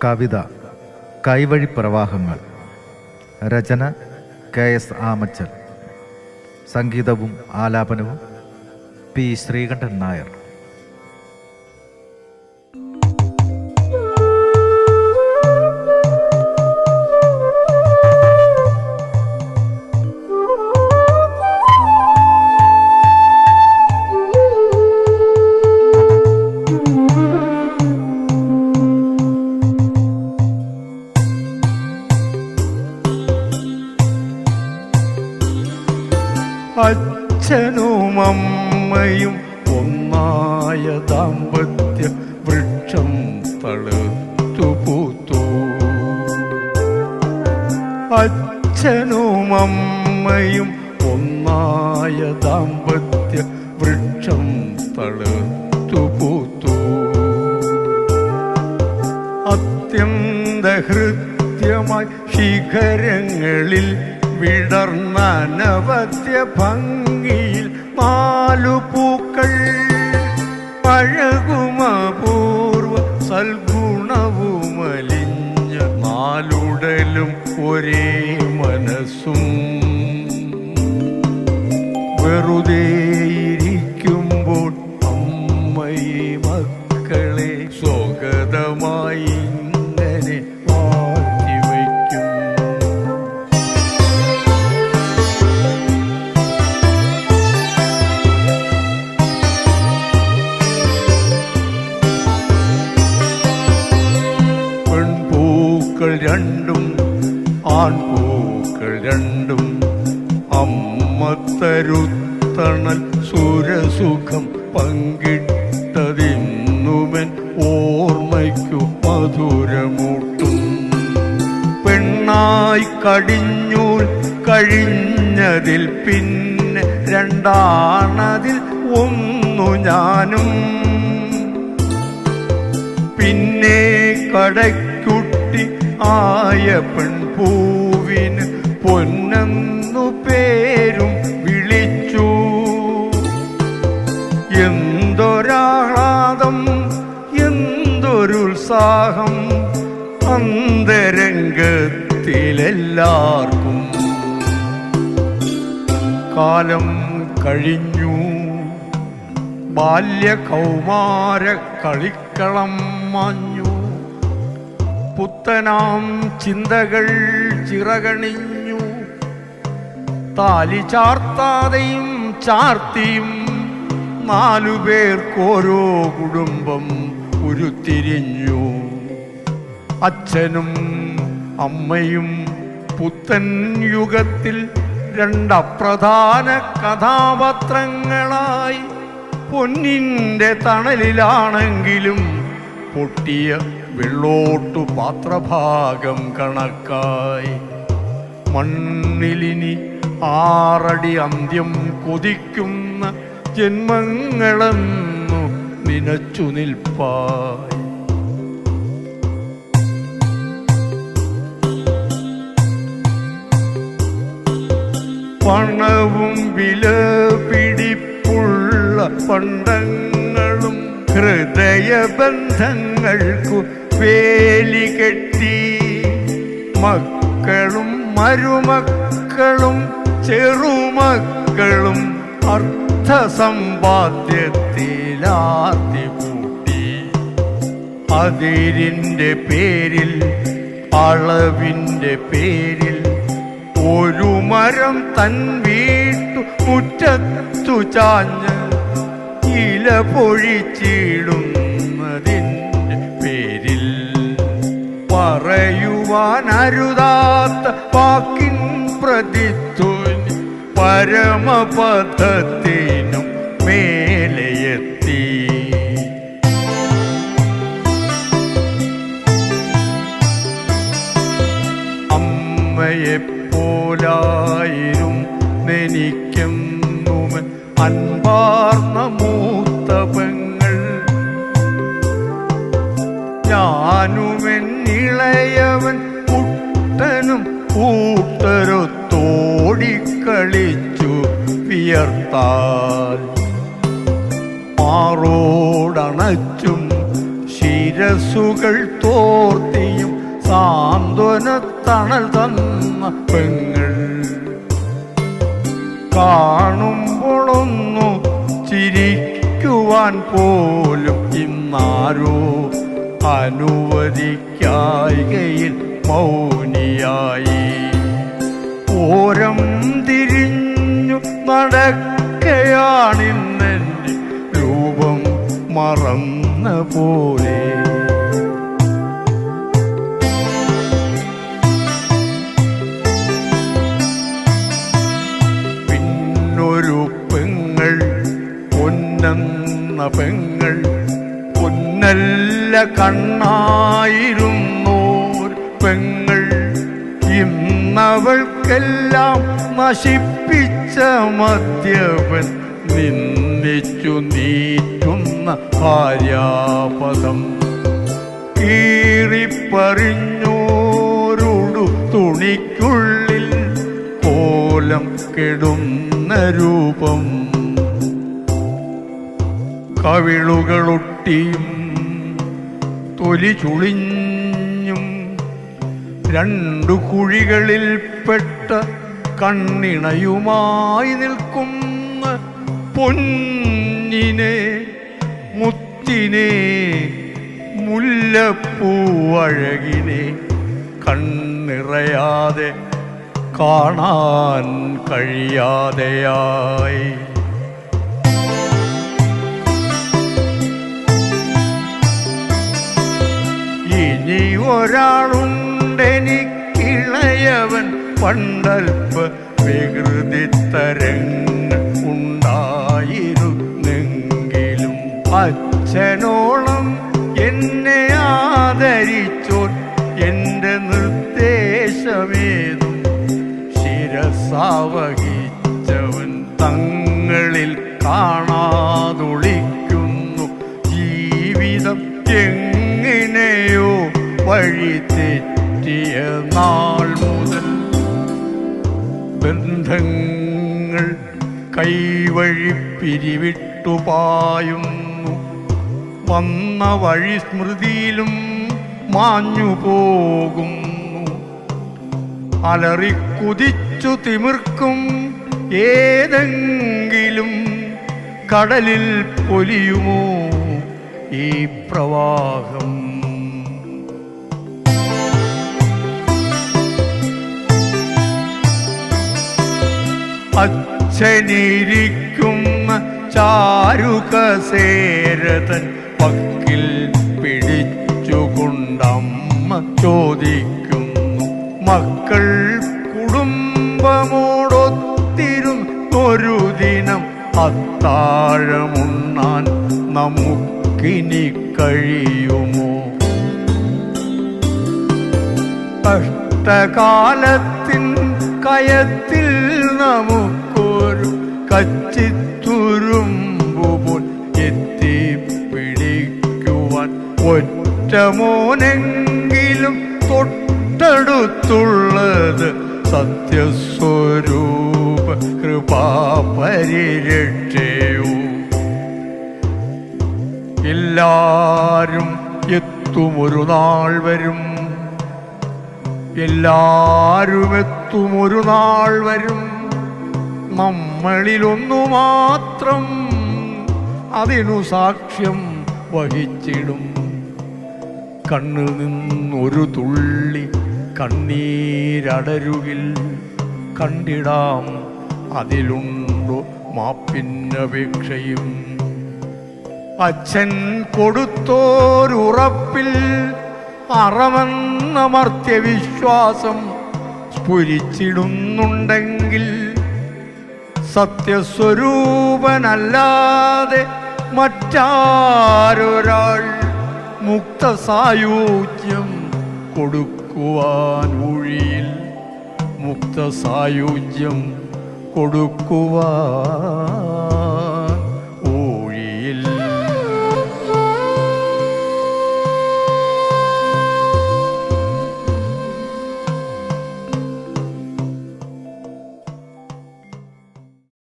കവിത കൈവഴി പ്രവാഹങ്ങൾ. രചന KS ആമച്ചൽ. സംഗീതവും ആലാപനവും P. Sreekandan Nair. അച്ഛനും അമ്മയും ഒന്നായ ദാമ്പത്യ വൃക്ഷം തളുത്തു പൂത്തു. അച്ഛനും അമ്മയും ഒന്നായ ദാമ്പത്യ വൃക്ഷം തളുത്തു പൂത്തു. അത്യന്ത ഹൃദ്യമായി ശിഖരങ്ങളിൽ വിടർന്ന അനവധ്യ ഭംഗിയിൽ 4 പൂക്കൾ, അഴകുമപൂർവ സൽഗുണവുമലിഞ്ഞ 4 ഉടലും ഒരേ മനസ്സും. വെറുതെ ഇരിക്കുമ്പോൾ അമ്മയെ മക്കളെ സ്വഗതമായി ഇങ്ങനെ മാറ്റിവയ്ക്കും. പെൺപൂക്കൾ രണ്ടും ആൺപൂക്കൾ രണ്ടും അമ്മ തരുത്തണൽ സുരസുഖം പങ്കിട്ടതിന്നുമൻ ഓർമ്മയ്ക്കു മധുരമൂട്ടും. പെണ്ണായി കടിഞ്ഞൂൽ കഴിഞ്ഞതിൽ പിന്നെ 2 1 ഞാനും. പിന്നെ കടയ്ക്കുട്ടി ആയ പെൺപൂവിന് പൊന്നെന്നു പേരും വിളിച്ചു. എന്തൊരാഹ്ലാദം, എന്തൊരുത്സാഹം അന്തരംഗത്തിലെല്ലാവർക്കും. കാലം കഴിഞ്ഞു, ബാല്യകൗമാര കളിക്കളം മാഞ്ഞു. പുത്തനാം ചിന്തകൾ ചിറകണിഞ്ഞു. താലി ചാർത്താതെയും ചാർത്തിയും 4 പേർക്കോരോ കുടുംബം ഉരുത്തിരിഞ്ഞു. അച്ഛനും അമ്മയും പുത്തൻ യുഗത്തിൽ 2 അപ്രധാന കഥാപാത്രങ്ങളായി. പൊന്നിൻ്റെ തണലിലാണെങ്കിലും പൊട്ടിയ വെള്ളോട്ടു പാത്രഭാഗം കണക്കായി. മണ്ണിലിനി 6 അടി അന്ത്യം കൊതിക്കുന്ന ജന്മങ്ങളെന്നു നിനച്ചു നിൽപ്പായി. പണവും വില പിടിപ്പുള്ള പണ്ടങ്ങളും ഹൃദയബന്ധങ്ങൾക്കു വേലി കെട്ടി. മക്കളും മരുമക്കളും ചെറുമക്കളും അർത്ഥസമ്പാദ്യത്തിലാർത്തി കൂട്ടി. അതിരിൻ്റെ പേരിൽ അളവിൻ്റെ പേരിൽ ഒരു മരം തൻ വീട്ടു മുറ്റത്തു ചാഞ്ഞ് ഇല പൊഴിച്ചിടുന്നതിൻ്റെ പേരിൽ പറയുവാനരുതാത്ത വാക്കിൻ പ്രതിധ്വനി പരമപദത്തിനും മേലെയെത്തി. അമ്മയെപ്പോലായിരുന്നെനിക്കെന്നുമൻ അൻപാർന്ന മൂത്ത പെങ്ങൾ. ഞാനുമെന്നിളയവൻ കുട്ടനും കൂട്ടരൊത്തോടിക്കളിച്ചു വിയർത്താൽ. മാറോടണച്ചും ശീത ശിരസുകൾ തോർത്തിയും സാന്ത്വനത്തണൽ തന്ന പെങ്ങൾ കാണുമ്പോഴൊന്നു ചിരിക്കുവാൻ പോലും ഇന്നാരോ അനുവദിക്കായികയിൽ മൗനിയായി ഓരം തിരിഞ്ഞു നടക്കയാണിന്നെൻ്റെ രൂപം മറന്ന പോലെ പിന്നൊരു പെങ്ങൾ പൊന്നെന്ന പെങ്ങൾ പൊന്നല്ല കണ്ണായിരുന്നോർ പെങ്ങൾ ഇന്നവൾക്കെല്ലാം നശിപ്പിച്ച മദ്യപൻ നിന്ദിച്ചു നീറ്റുന്ന ഭാര്യാപദം കീറിപ്പറിഞ്ഞോരുടു തുണിക്കുള്ളിൽ കോലം കെടുന്ന രൂപം കവിളുകളൊട്ടിയും തൊലി ചുളിഞ്ഞും രണ്ടു കുഴികളിൽപ്പെട്ട കണ്ണിണയുമായി നിൽക്കുന്ന പൊന്നിനെ മുത്തിനെ മുല്ലപ്പൂവഴകിനെ കണ്ണിറയാതെ കാണാൻ കഴിയാതെയായി ഇനി ഒരാളുണ്ടെനിക്കിളയവൻ പണ്ടൽപ്പ വികൃതിത്തരങ്ങൾ ഉണ്ടായിരുന്നെങ്കിലും അച്ഛനോളം എന്നെ ആദരിച്ചോൻ എൻ്റെ നിർദ്ദേശമേതും ശിരസാവഹിച്ചവൻ തങ്ങളിൽ കാണാതൊളിക്കുന്നു ജീവിതം എങ്ങനെയോ വഴി തെറ്റിയ നാൾ മുതൽ ബന്ധങ്ങൾ കൈവഴി പിരിവിട്ടുപായുന്നു വന്ന വഴി സ്മൃതിയിലും മാഞ്ഞു പോകുന്നു അലറിക്കുതിച്ചു തിമിർക്കും ഏതെങ്കിലും കടലിൽ പൊലിയുമോ ഈ പ്രവാഹം അച്ഛനിരിക്കുന്ന ചാരുകസേരതൻ പക്കിൽ പിടിച്ചുകൊണ്ടമ്മ ചോദിക്കുന്നു മക്കൾ കുടുംബമോടൊത്തിരുന്നൊരു ദിനം അത്താഴമുണ്ണാൻ നമുക്കിനി കഴിയുമോ കഷ്ടകാലത്തിൻ കയത്തിൽ നമുക്കൊരു കച്ചിത്തുരുമ്പുപോൽ എത്തിപ്പിടിക്കുവാൻ ഒറ്റമോനെങ്കിലും തൊട്ടടുത്തുള്ളത് സത്യസ്വരൂപ കൃപാപരിരക്ഷയോ എല്ലാരും എത്തുമൊരു നാൾ വരും എല്ലാരും എത്തുമൊരു നാൾ വരും നമ്മളിലൊന്നു മാത്രം അതിനു സാക്ഷ്യം വഹിച്ചിടും കണ്ണിൽ നിന്നൊരു തുള്ളി കണ്ണീരടരുകിൽ കണ്ടിടാം അതിലുണ്ടോ മാപ്പിന്നപേക്ഷയും അച്ഛൻ കൊടുത്തോരുറപ്പിൽ അറമെന്ന മർത്യവിശ്വാസം സ്ഫുരിച്ചിടുന്നുണ്ടെങ്കിൽ സത്യസ്വരൂപനല്ലാതെ മറ്റാരൊരാൾ മുക്തസായുജ്യം കൊടുക്കുവാൻ ഒഴിയിൽ മുക്തസായുജ്യം കൊടുക്കുവാൻ